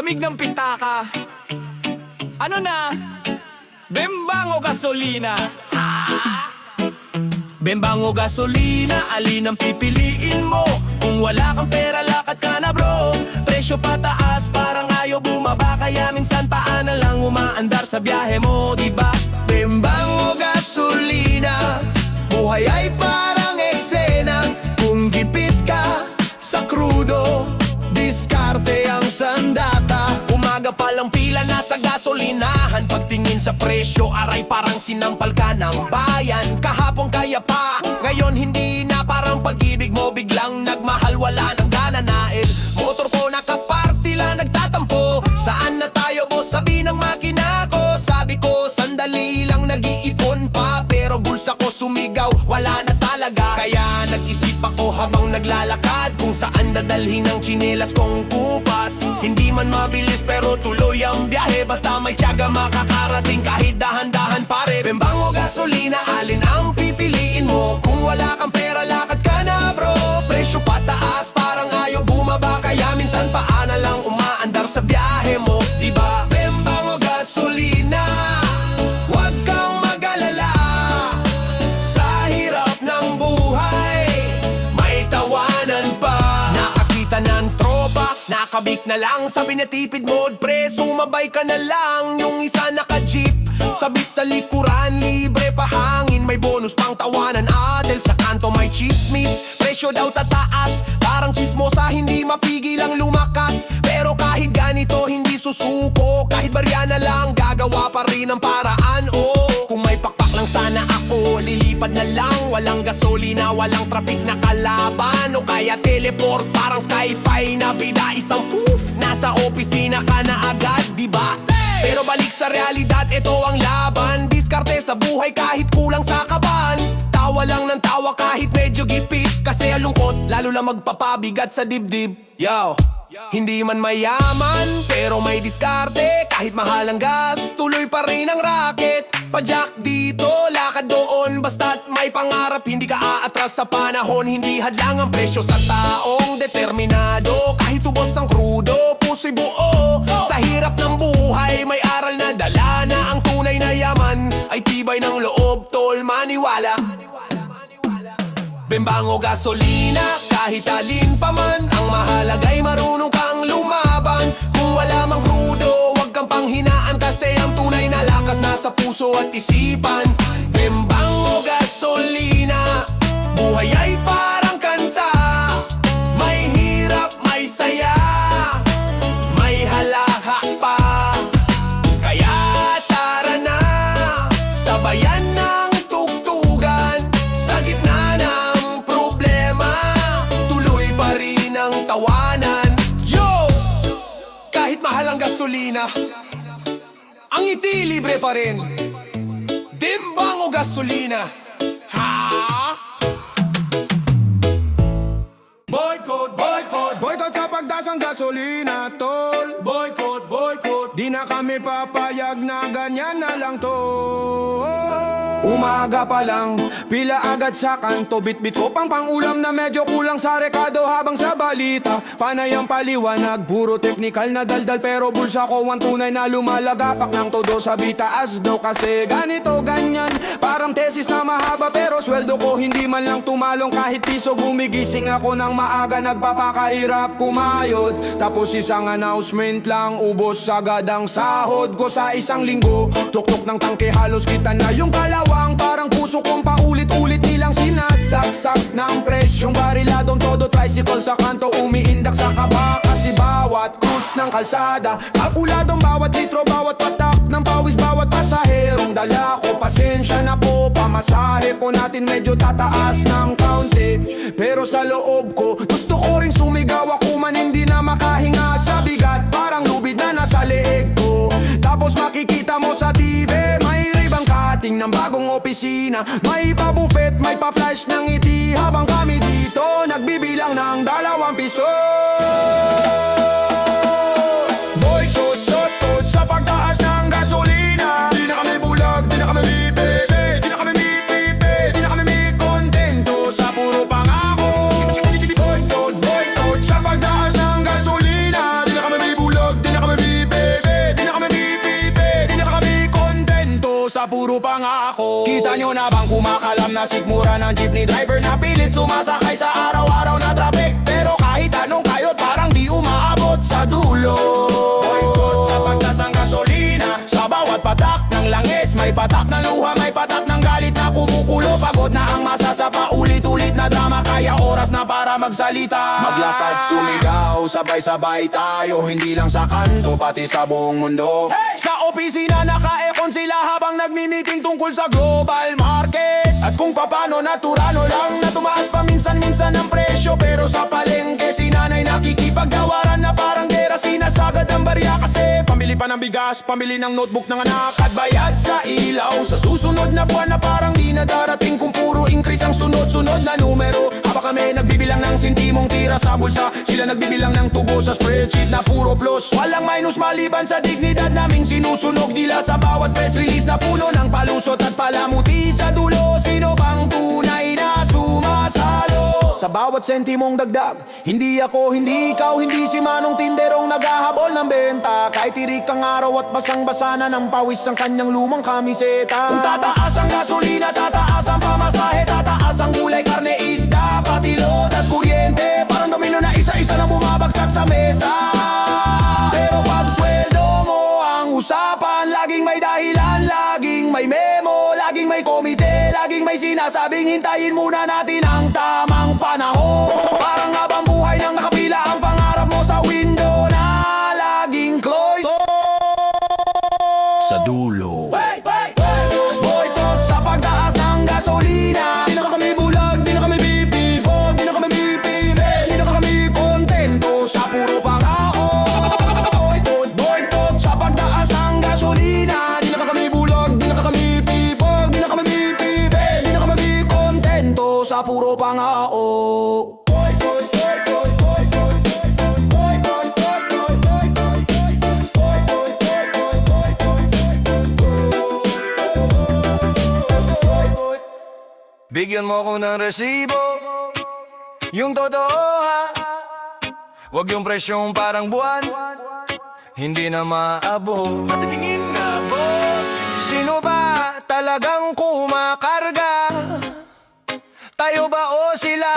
Lamig ng pitaka. Ano na? Bembang o gasolina? Bembang o gasolina, alin ang pipiliin mo? Kung wala kang pera, lakad ka na bro. Presyo pataas, parang ayaw bumaba. Kaya minsan paa na lang umaandar sa biyahe mo, diba? Bembang o gasolina, buhay ay parang eksena. Kung gipit ka sa krudo, diskarte ang sandata. Umaga palang pila na sa gasolinahan. Pagtingin sa presyo, aray parang sinampal ka ng bayan. Kahapon kaya pa, ngayon hindi na. Parang pag-ibig mo biglang nagmahal, wala nang gana nain. Motor ko nakaparty lang nagtatampo. Saan na tayo boss? Sabi ng makina ko. Sabi ko sandali lang, nag-iipon pa. Pero bulsa ko sumigaw, wala na talaga. Kaya nag-isip ako habang naglalakad, kung saan dadalhin ang tsinelas kong kupas. Hindi man mabilis pero tuloy ang biyahe. Basta may tiyaga makakarating kahit dahan-dahan pare. Bembang o gasolina, alin ang pipiliin mo? Kung wala kang pera, lakad ka na bro. Presyo pataas, parang ayaw bumaba. Kaya minsan paa na lang umaandar sa biyahe mo, diba? Bembang o gasolina, huwag kang mag-alala. Sa hirap ng buhay, may tawanan pa. Nakakita ng tropa, nakabik na lang. Sabi na tipid mode, pre, sumabay ka na lang. Yung isa naka-jeep, sabit sa likuran, libre pa hangin. May bonus pang tawanan, adel sa kanto may chismis. Presyo daw tataas, parang chismosa, hindi mapigil ang lumakas. Pero kahit ganito, hindi susuko. Kahit barya na lang, gagawa pa rin ang paraan. Oh, kung may pakpak lang sana ako, lilipad na lang. Walang gasolina, walang traffic na kalaban. O kaya teleport, parang sci-fi na bida. Isang poof, nasa opisina ka na agad, diba? Pero balik sa realidad, ito ang laban. Diskarte sa buhay kahit kulang sa kaban. Tawa lang ng tawa kahit medyo gipit. Kasi ang lungkot, lalo lang magpapabigat sa dibdib. Yo, hindi man mayaman, pero may diskarte. Kahit mahal ang gas, tuloy pa rin ang racket. Padyak dito, lakad doon. Basta't may pangarap, hindi ka aatras sa panahon. Hindi hadlang ang presyo sa taong determinado. Kahit ubos ang krudo, puso'y buo. Sa hirap ng buhay, may aral na dala na ang tunay na yaman ay tibay ng loob, tol, maniwala. Bembang o gasolina, kahit alin pa man, ang mahalaga'y marunong kang lumaban. Kung wala mang krudo, huwag kang panghinaan. Kasi ang tunay na lakas nasa puso at isipan. Bembang o gasolina, buhay ay parang kanta. May hirap, may saya, may halaka pa. Kaya tara na, sabayan ng tugtugan. Sa gitna ng problema, tuloy pa rin ang tawanan. Yo! Kahit mahal ang gasolina, ang ngiti libre pa rin. Bembang o gasolina, ha? Boycott, boycott, Boycott sa pagtaas ng gasolina, tol. boycott, boycott. Di na kami papayag na ganyan na lang to. Umaga pa lang, pila agad sa kanto. Bit-bit ko pang pangulam na medyo kulang sa rekado. Habang sa balita, panay ang paliwanag. Puro technical na daldal pero bulsa ko ang tunay na lumalagapak ng todo. Sabi taas daw kasi ganito ganyan. Parang tesis na mahaba pero sweldo ko hindi man lang tumalong. Kahit piso gumigising ako ng maaga, nagpapakahirap kumayod. Tapos isang announcement lang, ubos agad ang sahod ko sa isang linggo. Tuktok ng tangke, halos kita na yung kalawang. Parang puso kong paulit-ulit nilang sinasaksak ng presyong bariladong todo. Tricycle sa kanto, umiindak sa kaba. Kasi bawat krus ng kalsada, kalkuladong bawat litro, bawat patak ng pawis, bawat pasaherong dala ko. Pasensya na po, pamasahe po natin medyo tataas ng kaunti. Pero sa loob ko, gusto ko rin sumigaw. Ako man hindi na makahinga sa bigat, parang lubid na nasa leeg ko. Tapos makikita mo sa TV, may ribang cutting ng bagong opisina. May pa-buffet, may pa-flash ng ngiti. Habang kami dito, nagbibilang ng 2 piso. Boycott, shot sa pagtaas ng gasolina. Di na kami bulag, di na kami bibebe. Di na kami mipipe, di na kami kontento sa puro pangako. Boycott sa pagtaas ng gasolina. Di na kami bulag, di na kami puro pangako. Kita nyo na bang kumakalam na sikmura ng jeepney driver na pilit sumasakay sa araw-araw na traffic? Pero kahit anong kayot parang di umaabot sa dulo. Boycott sa pagtas ng gasolina, sa bawat patak ng langis may patak ng luha, may patak ng galit na kumukulo. Pagod na ang masa sa paulit-ulit na drama, kaya oras na para magsalita. Maglakad, sumigaw, sabay-sabay tayo, hindi lang sa kanto, pati sa buong mundo. Sa opisina naka-aircon sila habang nagmi-meeting tungkol sa global market, at kung papano naturano lang na tumaas pa minsan-minsan ang presyo. Pero sa palengke si nanay nakikipagdawaran na parang gera, sinasagad ang barya kasi pambili pa ng bigas, pambili ng notebook ng anak, at bayad sa ilaw sa susunod na buwan na parang di na darating kung puro increase ang sunod-sunod na numero. Habang kami nagbibilang ng sentimong tira sa bulsa, sila nagbibilang ng tubo sa spreadsheet na puro plus. Walang minus maliban sa dignidad naming sinusunog nila sa bawat press release na puno ng palusot at palamuti sa dulo. Sino bang tunay na sumasalo? Sa bawat sentimong dagdag, hindi ako, hindi ikaw, hindi si Manong tinderong naghahabol ng benta. Kahit tirik ang araw at basang-basa na ng pawis ang kanyang lumang kamiseta. Kung tataas ang gasolina, tataas ang pamasahe, tataas ang gulay, karne, isda, pati load at kuryente. Parang domino na isa-isa na bumabagsak sa mesa. Pero pag sweldo mo ang usapan, laging may dahilan, laging may memo, laging may komite, laging may sinasabing hintayin muna natin ang tamang panahon. Parang habang buhay nang nakapila ang pangarap mo sa window na laging close sa dulo. Boycott sa pagtaas ng gasolina, di na kami bulag, di na kami bibibog, di na kami bibibig, di na kami kontento sa puro pangako. Boycott sa pagtaas ng gasolina, di na kami bulag, di na kami bibibog, di na kami bibibig, di na kami kontento sa puro pangako. Bigyan mo ko ng resibo, yung totoo ha. Huwag yung presyong parang buwan, hindi na maabot. Sino ba talagang kumakarga? Tayo ba o sila?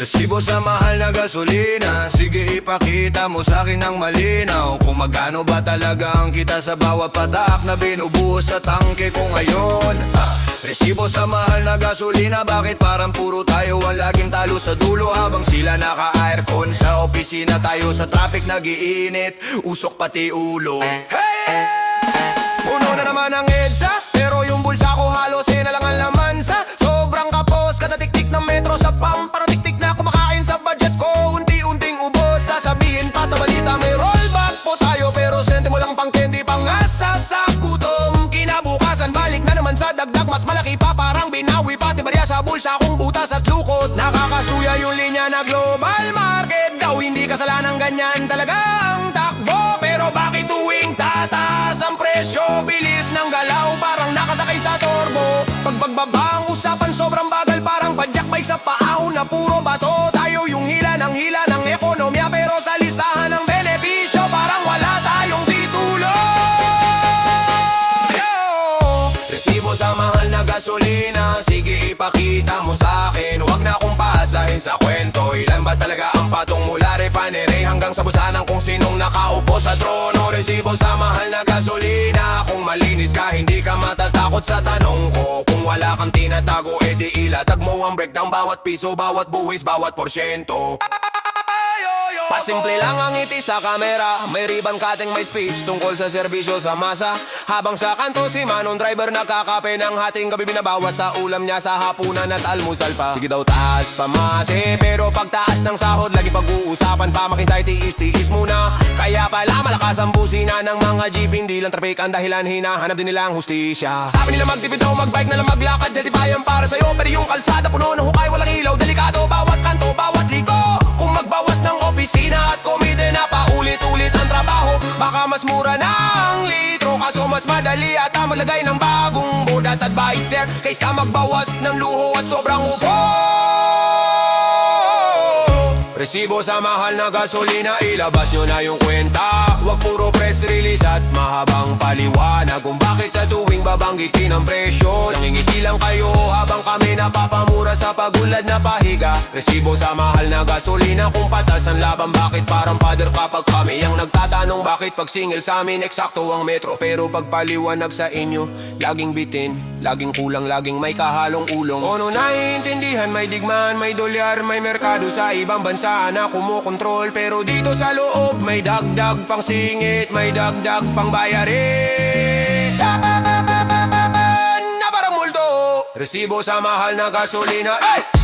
Resibo sa mahal na gasolina, sige ipakita mo sa akin ng malinaw kung magkano ba talaga ang kita sa bawat patak na binubuhos sa tangke ko ngayon. Resibo sa mahal na gasolina, bakit parang puro tayo ang laging talo sa dulo habang sila naka-aircon sa opisina, tayo sa traffic nagiinit, usok pati ulo. Hey! Puno na naman ang EDSA, pero yung bulsa ko halos na lang ang lamansa. Sobrang kapos, kada tiktik ng metro sa pump, parang tiktik na kumakain sa budget ko, unti-unting ubos. Sasabihin pa sa balita may rollback po tayo, pero sente mo lang pang candy, pangasa sa gutom. Kinabukasan balik na naman sa dagdag, mas malaki pa, parang binawi pati barya sa bulsa kong butas at lukot. Nakakasuya yung linya na global market daw, hindi kasalanan ganyan talaga ang takbo. Pero bakit tuwing tataas ang presyo, bilis ng galaw parang nakasakay sa turbo? Pagbagbaba ang usapan sobrang bagal, parang padyak bike sa paahon na puro bato. Tayo yung hila ng ekonomiya, pero sa listahan ng benepisyo parang wala tayong titulo. Resibo sa mahal na gasolina, sige ipakita mo sa akin, huwag na akong paasahin sa kwento. Ilan ba talaga ang patong mula refinery hanggang sa busanan kung sinong nakaupo sa trono? Resibo sa mahal na gasolina, kung malinis ka hindi ka matatakot sa tanong ko. Kung wala kang tinatago edi ilatag mo ang breakdown, bawat piso, bawat buwis, bawat porsyento. Pasimple lang ang ngiti sa kamera, may ribbon cutting, may speech tungkol sa serbisyo sa masa. Habang sa kanto si Manong driver nakakape ng hating gabi, binabawas sa ulam niya sa hapunan at almusal pa. Sige daw taas pamase, pero pagtaas ng sahod lagi pag-uusapan pa, makintay tiis-tiis muna. Kaya pala malakas ang busina ng mga jeep, hindi lang traffic ang dahilan, hinahanap din nilang hustisya. Sabi nila magtipid daw, magbike na lang maglakad, dahil bayan para sa'yo, pero yung kalsada puno ng hukay, walang ilaw, delikado bawat kanto, bawat liko. Kung magbawas ng opisina at komite na paulit-ulit ang trabaho, baka mas mura na ang litro, kaso mas madali ata maglagay ng bagong board at advisor kaysa magbawas ng luho at sobrang upo. Resibo sa mahal na gasolina, ilabas nyo na yung kwenta. Huwag puro press release at mahabang paliwanag kung bakit sa tuwing babanggitin ang presyo. Nangingiti lang kayo habang kami napapamura sa pagulad na pahiga. Resibo sa mahal na gasolina, kung patas ang laban, bakit parang father kapag kami ang nagtatanong bakit pag singil sa amin eksakto ang metro. Pero pag paliwanag sa inyo, laging bitin, laging kulang, laging may kahalong ulong. Ono naiintindihan, may digmaan, may dolyar, may merkado sa ibang bansa na kumukontrol. Pero dito sa loob, may dagdag pang singit, may dagdag pang bayarin na parang multo. Resibo sa mahal na gasolina, ay!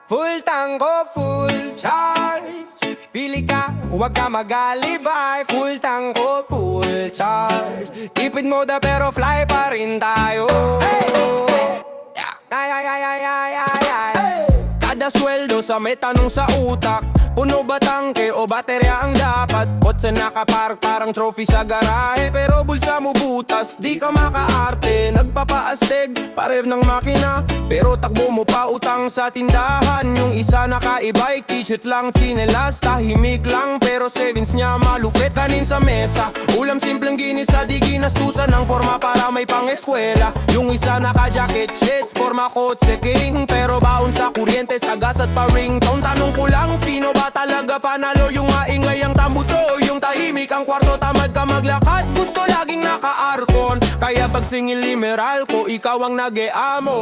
Full tango, full charge. Pili ka, huwag ka mag-alibay. Full tango, full charge. Tipid moda pero fly pa rin tayo. Hey! Kada sweldo sa may tanong sa utak, puno ba tangke o baterya ang dapat? Kotse nakapark parang trophy sa garahe, pero bulsa mo butas, di ka makaarte. Nagpapaastig, parev ng makina, pero takbo mo pa utang sa tindahan. Yung isa naka-e-bike, t-shirt lang, chinelas, tahimik lang, pero savings niya malupit. Kanin sa mesa, ulam simpleng ginisa, di ginastusan ng forma para may pang-eskwela. Yung isa naka-jacket, shades, forma kotse king, pero baon sa kuryente, sagas at pa-ringtone. Tanong ko lang, sino ba talaga panalo? Yung maingay ang tambuto, yung tahimik ang kwarto, tamad ka maglakad, gusto laging naka-arkon. Kaya pag singil limeral ko, ikaw ang nag-eamo.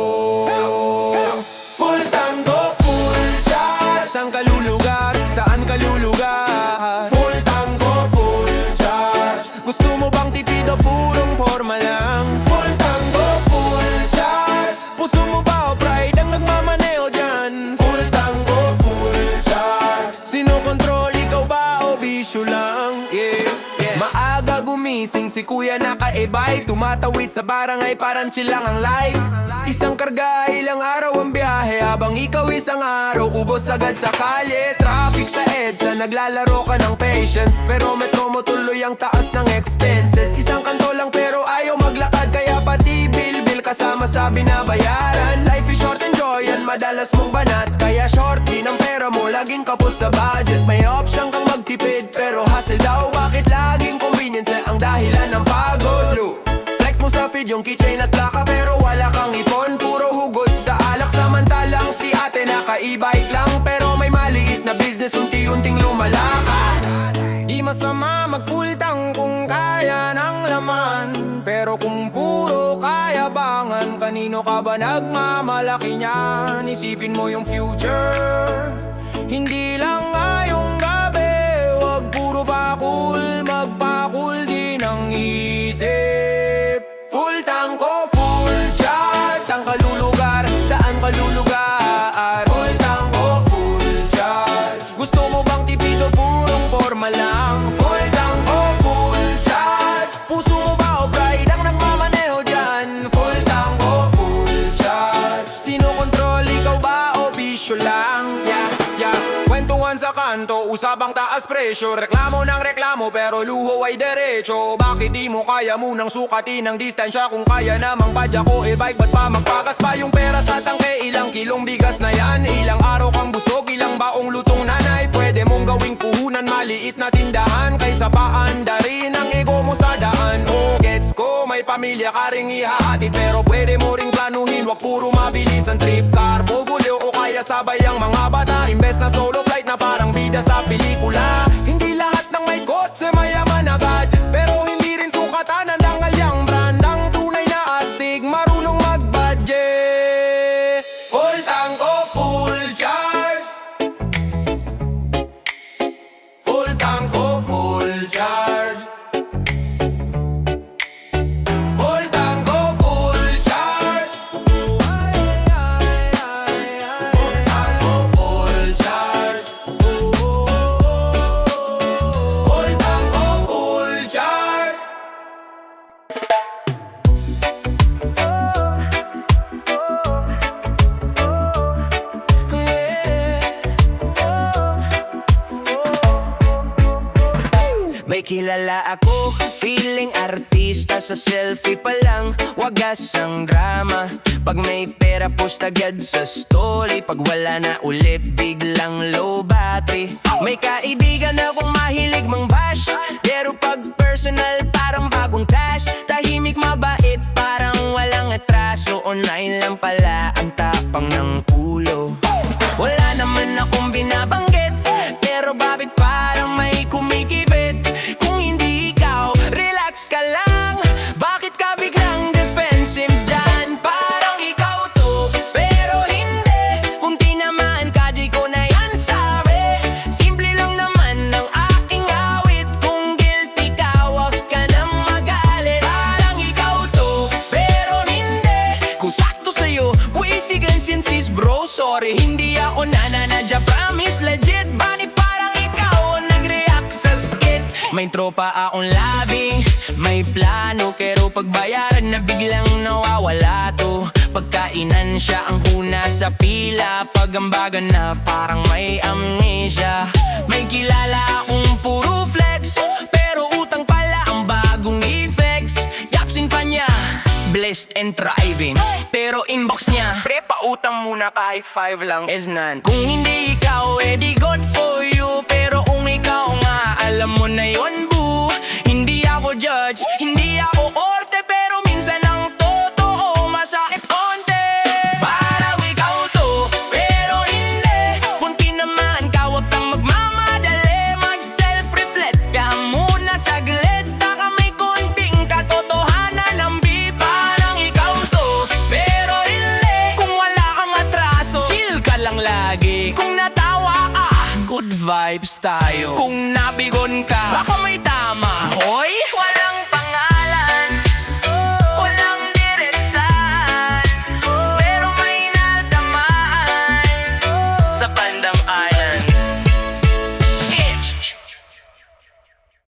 Full tango, full charge. Saan ka lulugar? Saan ka lulugar? Full tango, full charge. Gusto mo bang tipid o purong forma lang? Full tango, full charge. Puso mo ba o pride ang nagmamaneho dyan? Full tango, full charge. Sino kontrol, ikaw ba o bisyo lang? Maaga gumising si kuya naka-e-bike, tumatawid sa barangay parang chill lang ang life. Isang karga, ilang araw ang biyahe, habang ikaw isang araw ubos agad sa kalye. Traffic sa EDSA, naglalaro ka ng patience, pero metro mo tuloy ang taas ng expenses. Isang kanto lang pero ayaw maglakad, kaya pati bill kasama sa binabayaran. Life is short, enjoy yan, madalas mong banat, kaya shorty ng pera mo, laging kapos sa budget. May option kang magtipid, pero hustle daw, bakit laging convenience ang dahilan ng pagod? Flex mo sa feed yung keychain at plaka, pero wala kang ipon, puro hugot sa alak. Samantalang si ate naka-e-bike lang, pero may maliit na business, unti-unting lumalakad. Di masama mag-full tank kung kaya ng laman, pero kung puro kayabangan, kanino ka ba nagmamalaki niyan? Isipin mo yung future, hindi lang ngayong gabi. Wag puro bakul, magpakul din ang isip. Full tank o full charge. Saan ka lulugar? Saan ka lulugar? Full tank o full charge. Gusto mo bang tipid o purong forma lang? Full tank o full charge. Puso mo ba o pride ang nagmamaneho dyan? Full tank o full charge. Sino kontrol, ikaw ba o bisyo lang? Kwentuhan sa kanto, usabang taas presyo, reklamo ng reklamo pero luho ay derecho. Bakit di mo kaya munang sukatin ang distansya? Kung kaya namang padya ko e-bike, ba't pa magpakas pa yung pera sa tangke? Ilang kilong bigas na yan, ilang araw kang busog, ilang baong lutong nanay. Pwede mong gawing puhunan, maliit na tindahan, kaysa paandarin ang ego mo sa daan. Oh, gets ko, may pamilya ka ring ihahatid, pero pwede mo ring planuhin, wag puro mabilis ang trip car. Bubulyo o kaya sabay ang mga bata, imbes na solo flight na parang bida sa pelikula. Hindi lahat ng may kotse mayaman agad, pero hindi rin sukatan ang dangalyang brand. Ang tunay na astig, marunong mag-budget. Full tank o full charge. Full tank o full charge. Full tank o full charge. Full tank o full charge. May kilala ako, feeling artista sa selfie pa lang, wagas ang drama. Pag may pera post agad sa story, pag wala na ulit biglang low battery. May kaibigan akong mahilig mang bash, pero pag personal parang bagong cash. Tahimik mabait parang walang atraso, online lang pala ang tapang ng ulo. Wala naman akong binabanggit, pero bakit parang may kumikibit? Kung hindi ikaw, relax ka lang. Bakit ka biglang defensive dyan? Parang ikaw to, pero hindi. Kung tinamaan ka, di ko na yan sabi. Simple lang naman ang aking awit. Kung guilty ka, wag ka nang magalit. Parang ikaw to, pero hindi. Kung sakto sa'yo, buwisigan since bro, sorry. Hindi ako nananadya, promise legit. Bakit parang ikaw ang nag-react sa skit? May tropa akong labi, may plano, pero pagbayaran na biglang nawawala to. Pagkainan siya ang una sa pila, pagambagan na parang may amnesia. May kilala akong puro flex, pero utang pala ang bagong effects. Yapsin pa niya, blessed and thriving, pero inbox niya, pre, pautang muna kahit 5 lang is none. Kung hindi ikaw, edi good for you. Pero kung ikaw nga, alam mo na yon boo. Hindi ako judge, hindi ako orte, pero minsan ang totoo masakit konti. Parang ikaw to, pero hindi. Kung tinamaan ka, wag kang magmamadali. Mag-self-reflect ka muna saglit. Baka may konting katotohanan ng parang ikaw to, pero hindi. Kung wala kang atraso, chill ka lang lagi. Kung natawa ka, good vibes tayo. Kung